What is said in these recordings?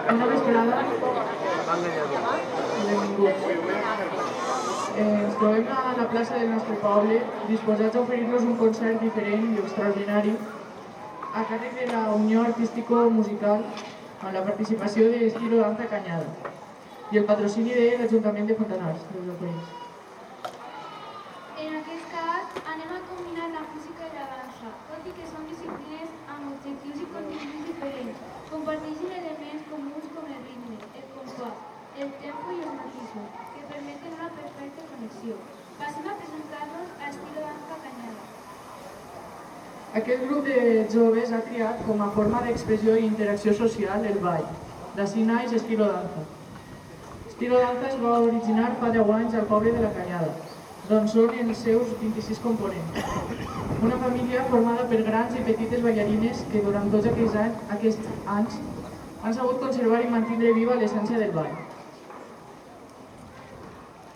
Bona vesprada i benvinguts. Ens trobem a la plaça del nostre poble, disposats a oferir-los un concert diferent i extraordinari a càrrec de la Unió Artístico-Musical amb la participació de Estilo Danza Cañada i el patrocini de l'Ajuntament de Fontanars, del país. En aquest cas, anem a combinar la música i la dansa, tot i que són disciplines amb objectius i continguts diferents. Comparteixen elements comuns com el ritme, el compàs, el tempo i els matisos, que permeten una perfecta connexió. Passem a presentar-nos a Estilo Danza Cañada. Aquest grup de joves ha triat com a forma d'expressió i interacció social el ball. D'ací naix Estilo Danza. Estilo Danza es va originar fa 10 anys al poble de la Canyada, d'on són els seus 26 components. Una família formada per grans i petites ballarines que durant tots aquests anys han sabut conservar i mantenir viva l'essència del ball.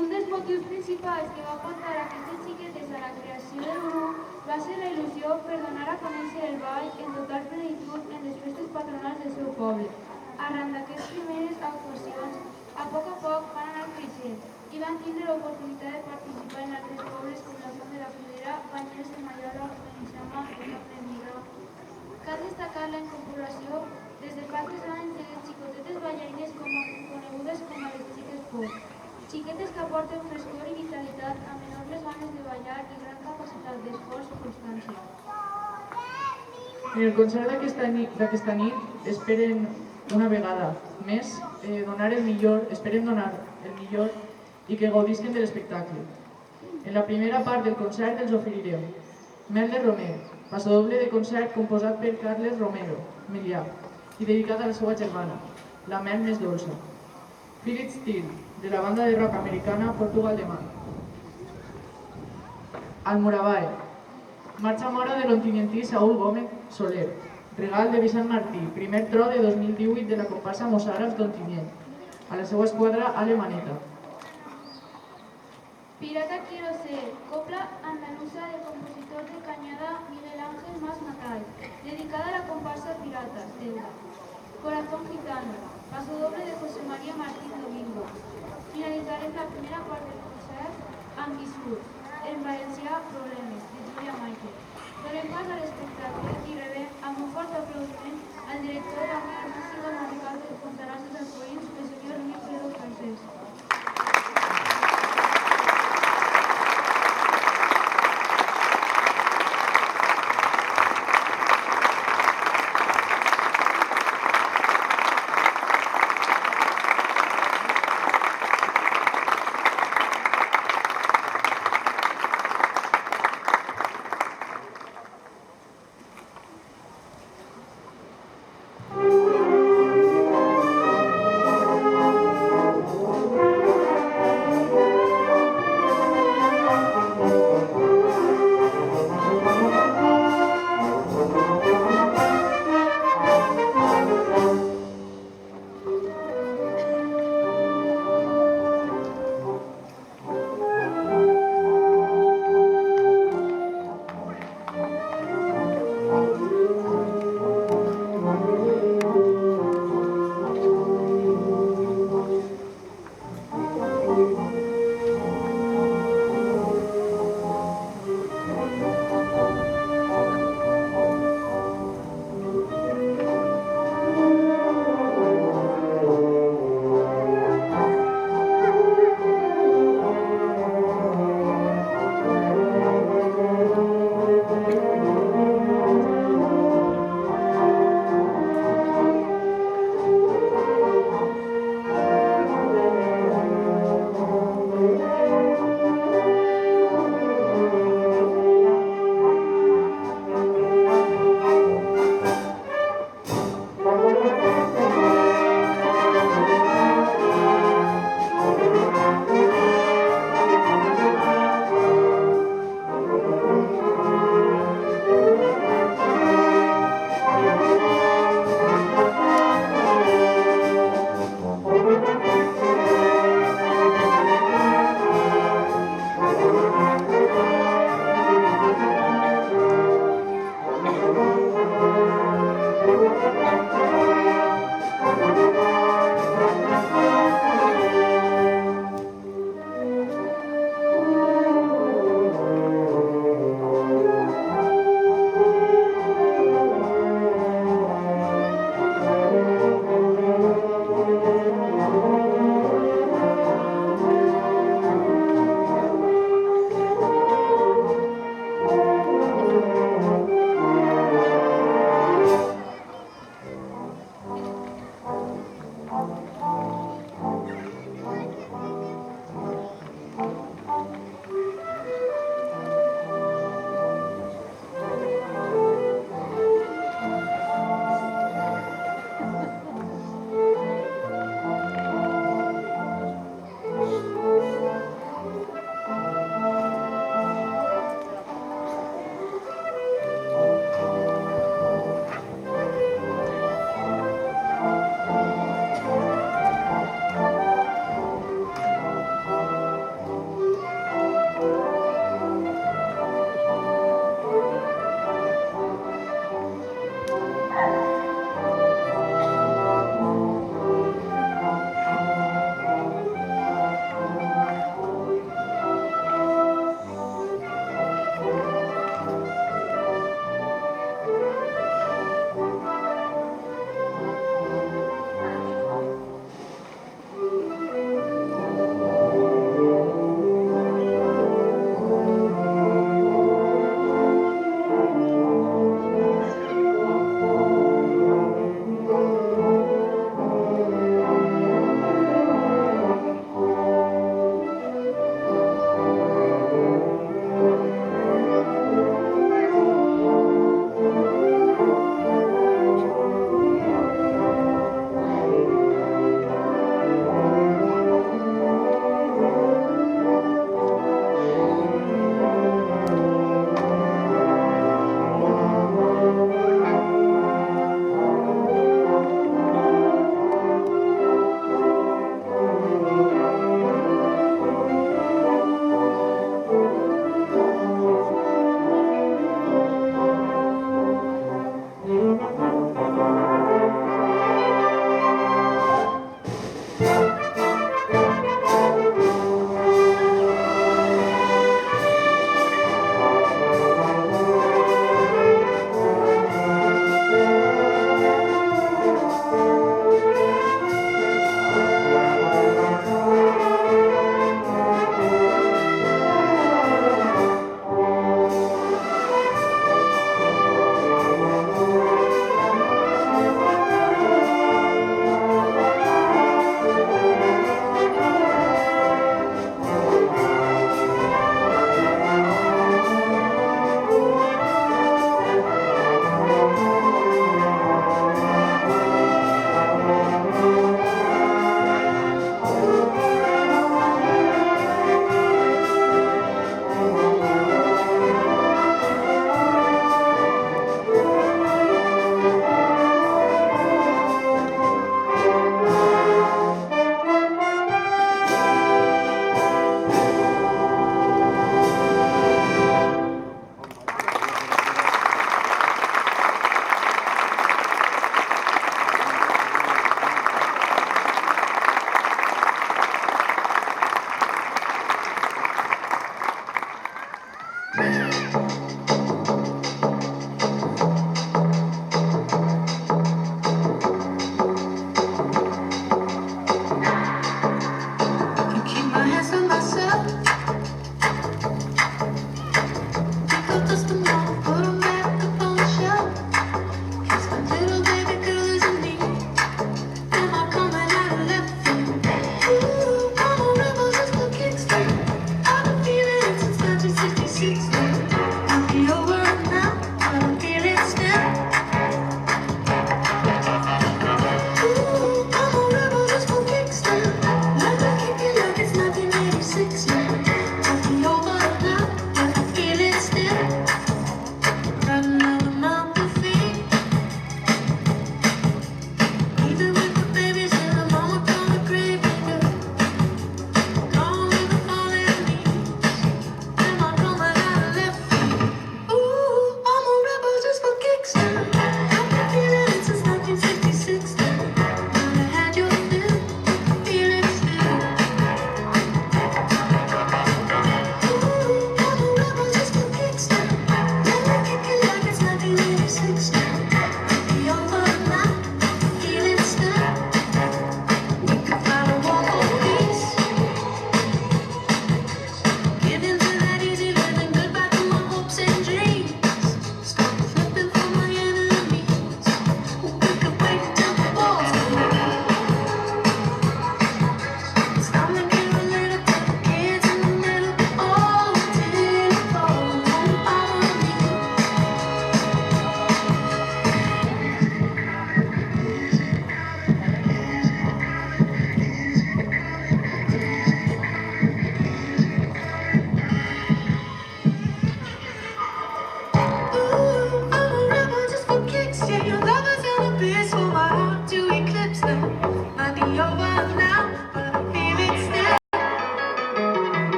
Un dels motius principals que va portar aquestes xiquetes a la creació del grup va ser la il·lusió per donar a conèixer el ball en total plenitud en les festes patronals del seu poble. Arran d'aquestes primeres actuacions, a poc van anar creixent i van tindre l'oportunitat de participar en altres pobles com la Font de la Figuera, Banyeres de Mallorca, Beneixama o Cap de Migra. Cal destacar la incorporació des de fa 3 anys de les xicotetes ballarines conegudes com a les xiques pop. Xiquetes que aporten frescor i vitalitat amb enormes ganes de ballar i gran capacitat d'esforç i constància. En el concert d'aquesta nit esperen una vegada més esperen donar el millor i que gaudisquen de l'espectacle. En la primera part del concert els oferirem Mel de Romer, passadoble de concert composat per Carles Romero, Milià, i dedicat a la seva germana, la Mel més dolça. Philip Steele, de la banda de rock americana Portugal de Mar. Almorabae, marxa mora de l'ontinentí Saúl Gómez Soler, regal de Vicent Martí, primer tro de 2018 de la comparsa Mossàrabs d'Ontinyent, a la seva esquadra Alemaneta. Pirata quiero ser, copla andaluza del compositor de Cañada Miguel Ángel Mas Macal, dedicada a la comparsa Piratas, Deuda. Corazón Gitano, pasodoble de José María Martín Domingo. Finalitzarem la primera part del concert amb Guissur, en valencià Problemes, de Júlia Maikel. Donem pas a l'espectacle i rebem amb un fort aplaudiment al director de la música musical de Fontanars dels Alcoins, el senyor Lluís Pedro Francesc.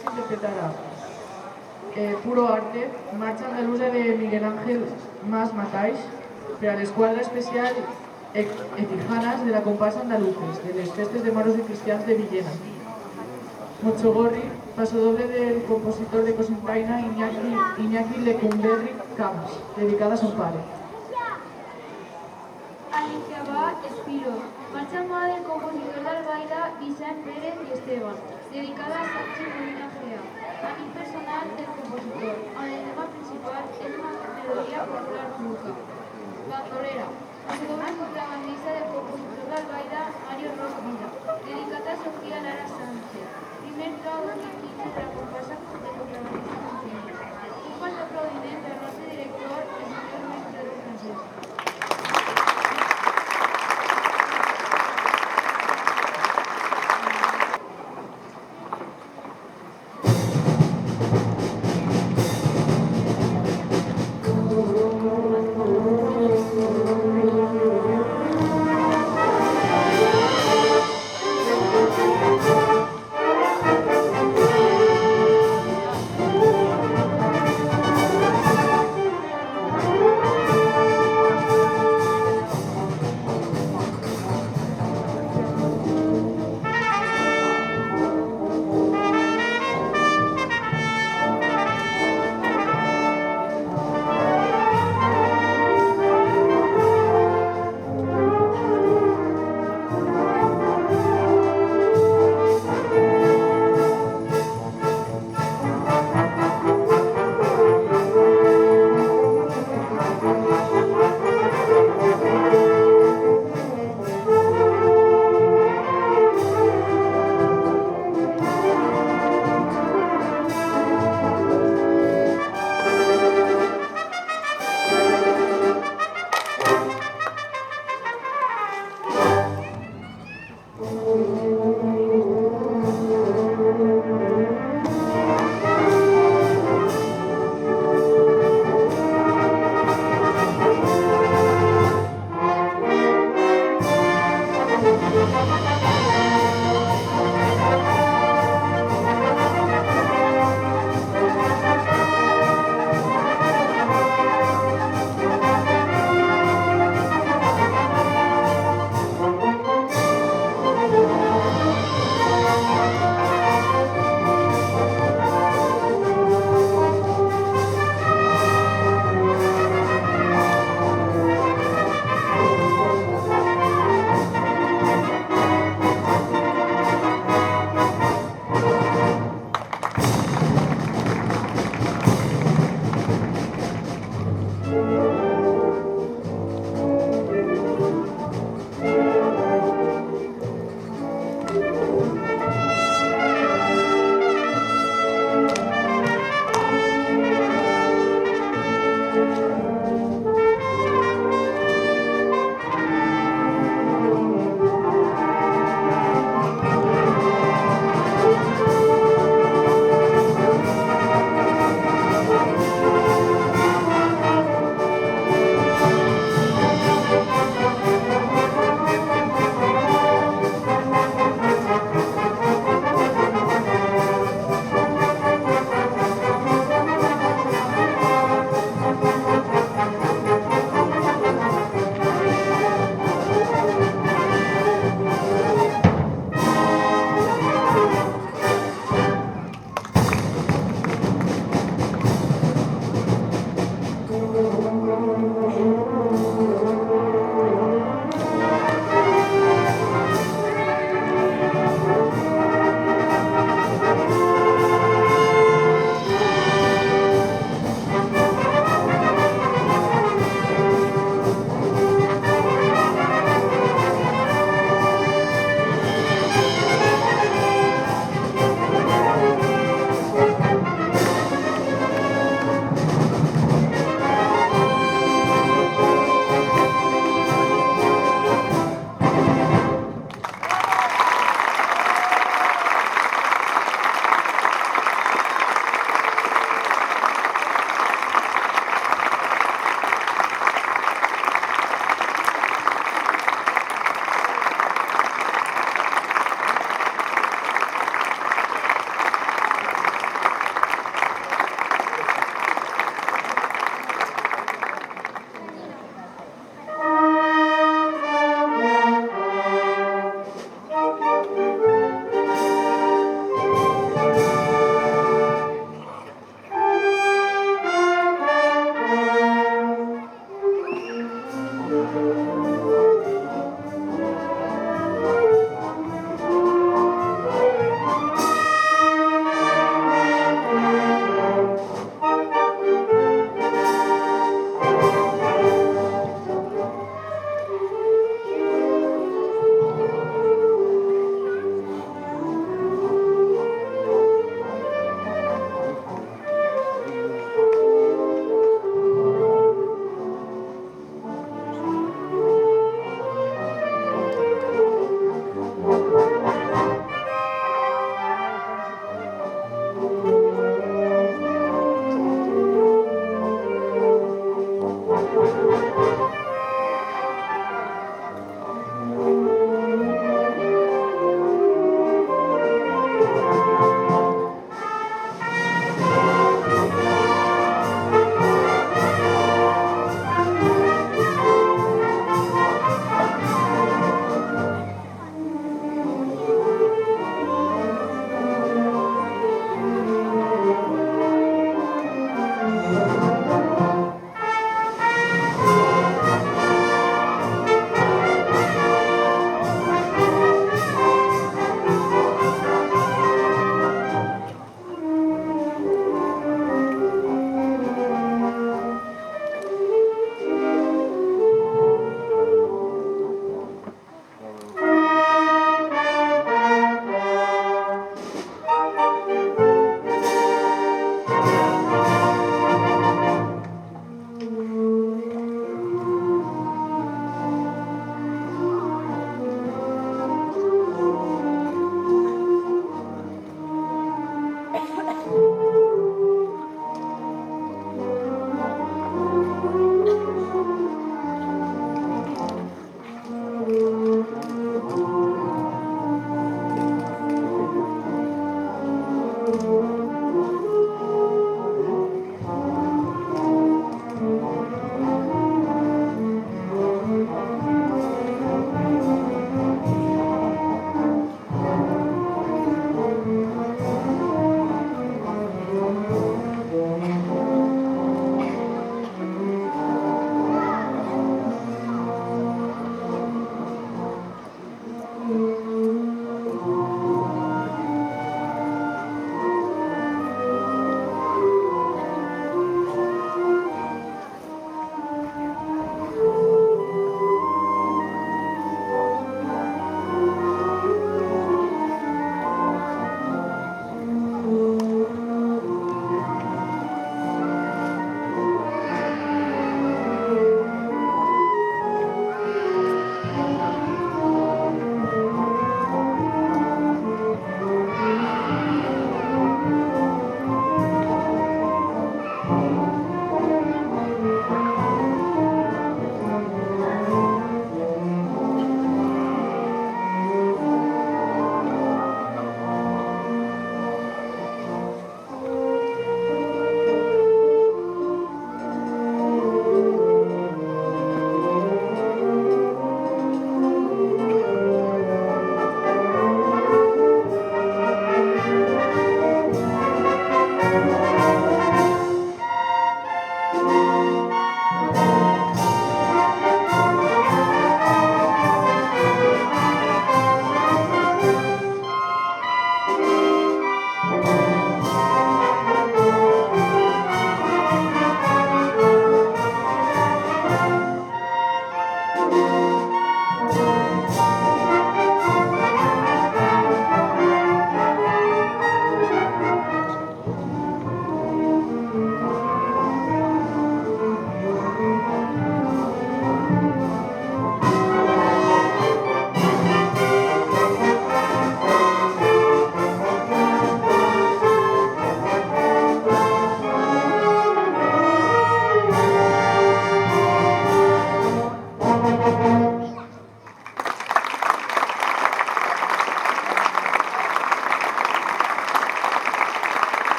Interpretarà Puro Arte, marxa andalusa de Miguel Ángel Mas Mataix, per a l'esquadra especial Etijanas de la comparsa Andaluces, de les festes de moros i cristians de Villena. Mochogorri, pasodoble del compositor de Cosentaina Iñaki Lecumberri Camps, dedicada a son pare. Alicia Espiro, marcha moda del compositor d'Albaida Vicent Pérez y Esteban, dedicada a Sánchez Molina Gea, amic personal del compositor, on el tema principal és una melodia popular turca. Bandolera, pasodoble contrabandista del compositor d'Albaida Mario Ross Vida, dedicat a Sofía Lara Sánchez, primer tro 2015 de la comparsa de contrabandista Montilla. Un fort aplaudiment del nostre director, el senyor Lluís Pedro Francesc.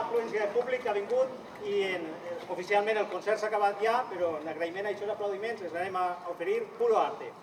l'afluència de públic que ha vingut i oficialment el concert s'ha acabat ja, però en agraïment a aquests aplaudiments els anem a oferir Puro Arte.